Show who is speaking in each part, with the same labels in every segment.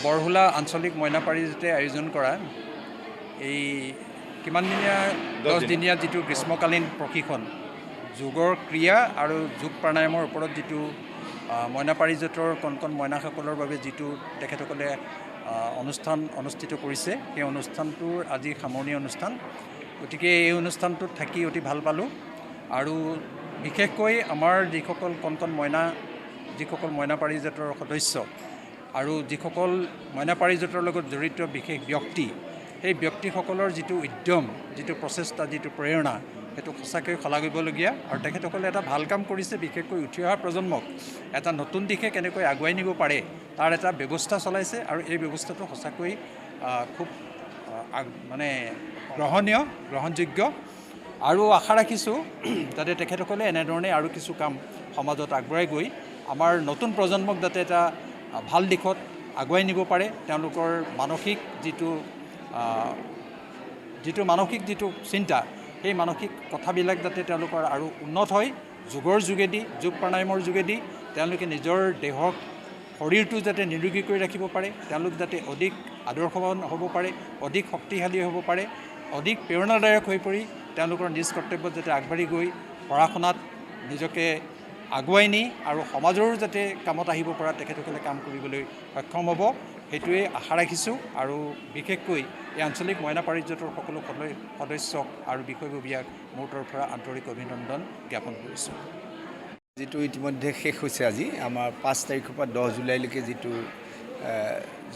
Speaker 1: বৰহোলা আঞ্চলিক মইনা পাৰিজাতে আয়োজন কৰা এই কিমানদিনীয়া 10 দিনীয়া যিটো গ্ৰীষ্মকালীন প্ৰশিক্ষণ যোগৰ ক্ৰিয়া আৰু যোগ প্ৰাণায়ামৰ ওপৰত যিটো মইনা পাৰিজাতৰ কণ মইনাসকলৰ বাবে যিটো তেখেতসকলে অনুষ্ঠান অনুষ্ঠিত কৰিছে সেই অনুষ্ঠানটোৰ আজি সামৰণি অনুষ্ঠান। গতিকে এই অনুষ্ঠানটোত থাকি অতি ভাল পালোঁ আৰু বিশেষকৈ আমাৰ যিসকল কণ মইনা পাৰিজাতৰ সদস্য আৰু যিসকল মইনা পাৰিজাতৰ লগত জড়িত বিশেষ ব্যক্তি সেই ব্যক্তিসকলৰ যিটো উদ্যম, যিটো প্ৰচেষ্টা, যিটো প্ৰেৰণা সেইটো সঁচাকৈ শলাগিবলগীয়া আৰু তেখেতসকলে এটা ভাল কাম কৰিছে। বিশেষকৈ উঠি অহা প্ৰজন্মক এটা নতুন দিশে কেনেকৈ আগুৱাই নিব পাৰে তাৰ এটা ব্যৱস্থা চলাইছে আৰু এই ব্যৱস্থাটো সঁচাকৈ খুব মানে গ্ৰহণযোগ্য আৰু আশা ৰাখিছোঁ যাতে তেখেতসকলে এনেধৰণে আৰু কিছু কাম সমাজত আগবঢ়াই গৈ আমাৰ নতুন প্ৰজন্মক যাতে এটা ভাল দিশত আগুৱাই নিব পাৰে। তেওঁলোকৰ মানসিক যিটো চিন্তা সেই মানসিক কথাবিলাক যাতে তেওঁলোকৰ আৰু উন্নত হয় যোগৰ যোগেদি, যোগ প্ৰাণায়ামৰ যোগেদি তেওঁলোকে নিজৰ দেহক শৰীৰটো যাতে নিৰোগী কৰি ৰাখিব পাৰে, তেওঁলোক যাতে অধিক আদৰ্শৱান হ'ব পাৰে, অধিক শক্তিশালী হ'ব পাৰে, অধিক প্ৰেৰণাদায়ক হৈ পৰি তেওঁলোকৰ নিজ কৰ্তব্যত যাতে আগবাঢ়ি গৈ পঢ়া শুনাত নিজকে আগুৱাই নি আৰু সমাজৰো যাতে কামত আহিব পৰা তেখেতসকলে কাম কৰিবলৈ সক্ষম হ'ব সেইটোৱে আশা ৰাখিছোঁ। আৰু বিশেষকৈ এই আঞ্চলিক মইনা পাৰিজাতৰ সকলো সদস্যক আৰু বিষয়ববীয়াক মোৰ তৰফৰ পৰা আন্তৰিক অভিনন্দন জ্ঞাপন কৰিছোঁ।
Speaker 2: যিটো ইতিমধ্যে শেষ হৈছে আজি আমাৰ 5 তাৰিখৰ পৰা 10 জুলাইলৈকে যিটো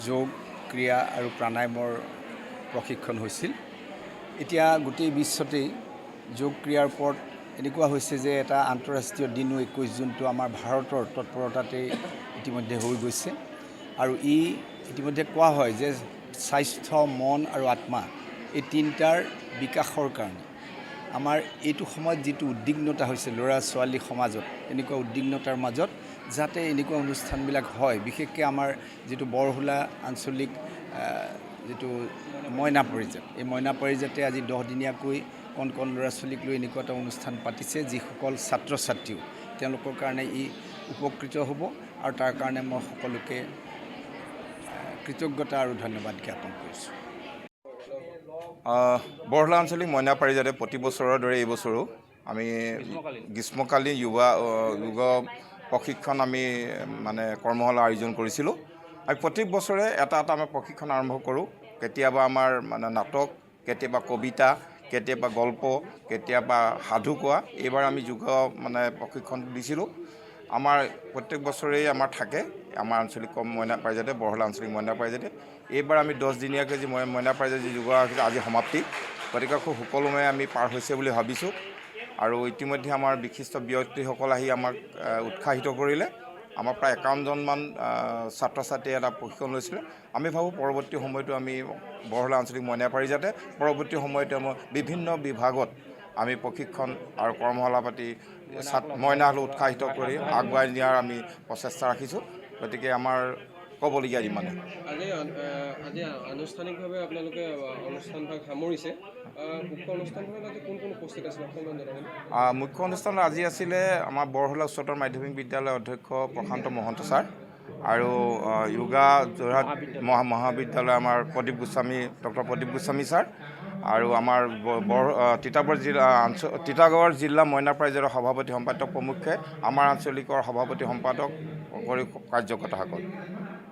Speaker 2: যোগ ক্ৰিয়া আৰু প্ৰাণায়ামৰ প্ৰশিক্ষণ হৈছিল, এতিয়া গোটেই বিশ্বতেই যোগ ক্ৰিয়াৰ ওপৰত এনেকুৱা হৈছে যে এটা আন্তঃৰাষ্ট্ৰীয় দিনো 21 জুনটো আমাৰ ভাৰতৰ তৎপৰতাতেই ইতিমধ্যে হৈ গৈছে আৰু ইতিমধ্যে কোৱা হয় যে স্বাস্থ্য, মন আৰু আত্মা এই তিনিটাৰ বিকাশৰ কাৰণে আমাৰ এইটো সময়ত যিটো উদ্বিগ্নতা হৈছে ল'ৰা ছোৱালী সমাজত, এনেকুৱা উদ্বিগ্নতাৰ মাজত যাতে এনেকুৱা অনুষ্ঠানবিলাক হয়, বিশেষকৈ আমাৰ যিটো বৰহোলা আঞ্চলিক যিটো মইনা পাৰিজাত, এই মইনা পাৰিজাতে আজি 10 দিনীয়াকৈ কণ ল'ৰা ছোৱালীক লৈ এনেকুৱা এটা অনুষ্ঠান পাতিছে যিসকল ছাত্ৰ ছাত্ৰীও তেওঁলোকৰ কাৰণে উপকৃত হ'ব আৰু তাৰ কাৰণে মই সকলোকে কৃতজ্ঞতা আৰু ধন্যবাদ জ্ঞাপন কৰিছোঁ।
Speaker 3: বৰহোলা আঞ্চলিক মইনা পাৰিজাতে প্ৰতি বছৰৰ দৰে এই বছৰো আমি গ্ৰীষ্মকালীন যোগ প্ৰশিক্ষণ আমি মানে কৰ্মশালা আয়োজন কৰিছিলোঁ আৰু প্ৰত্যেক বছৰে এটা আমি প্ৰশিক্ষণ আৰম্ভ কৰোঁ। কেতিয়াবা আমাৰ মানে নাটক, কেতিয়াবা কবিতা, কেতিয়াবা গল্প, কেতিয়াবা সাধু কোৱা। এইবাৰ আমি যোগ মানে প্ৰশিক্ষণ দিছিলোঁ। আমাৰ প্ৰত্যেক বছৰেই আমাৰ থাকে আমাৰ আঞ্চলিক মইনা পাৰিজাতে, বৰহোলা আঞ্চলিক মইনা পাৰিজাতে। এইবাৰ আমি 10 দিনীয়াকৈ যি মইনা পাৰিজাত যি যোগ আজি সমাপ্তি, গতিকে খুব সুকলমে আমি পাৰ হৈছে বুলি ভাবিছোঁ আৰু ইতিমধ্যে আমাৰ বিশিষ্ট ব্যক্তিসকল আহি আমাক উৎসাহিত কৰিলে। আমাৰ প্ৰায় 51জনমান ছাত্ৰ ছাত্ৰীয়ে এটা প্ৰশিক্ষণ লৈছিলে। আমি ভাবোঁ পৰৱৰ্তী সময়তো আমি বৰহোলা আঞ্চলিক মইনা পাৰিজাতে পৰৱৰ্তী সময়তো আমাৰ বিভিন্ন বিভাগত আমি প্ৰশিক্ষণ আৰু কৰ্মশালা পাতি মইনাসকলক উৎসাহিত কৰি আগুৱাই নিয়াৰ আমি প্ৰচেষ্টা ৰাখিছোঁ। গতিকে আমাৰ ক'বলগীয়া ইমানে।
Speaker 4: আজি আনুষ্ঠানিকভাৱে আপোনালোকে অনুষ্ঠানভাগ সামৰিছে। মুখ্য অনুষ্ঠানখনত আজি কোন উপস্থিত আছিলে?
Speaker 3: মুখ্য অনুষ্ঠানত আজি আছিলে আমাৰ বৰহোলা উচ্চতৰ মাধ্যমিক বিদ্যালয়ৰ অধ্যক্ষ প্ৰশান্ত মহন্ত ছাৰ আৰু য়োগা যোৰহাট মহাবিদ্যালয় আমাৰ ডক্টৰ প্ৰদীপ গোস্বামী ছাৰ আৰু আমাৰ তিতাগড় জিলা মইনা পাৰিজাতৰ সভাপতি সম্পাদক প্ৰমুখ্যে আমাৰ আঞ্চলিকৰ সভাপতি সম্পাদক কাৰ্যকৰ্তাসকল।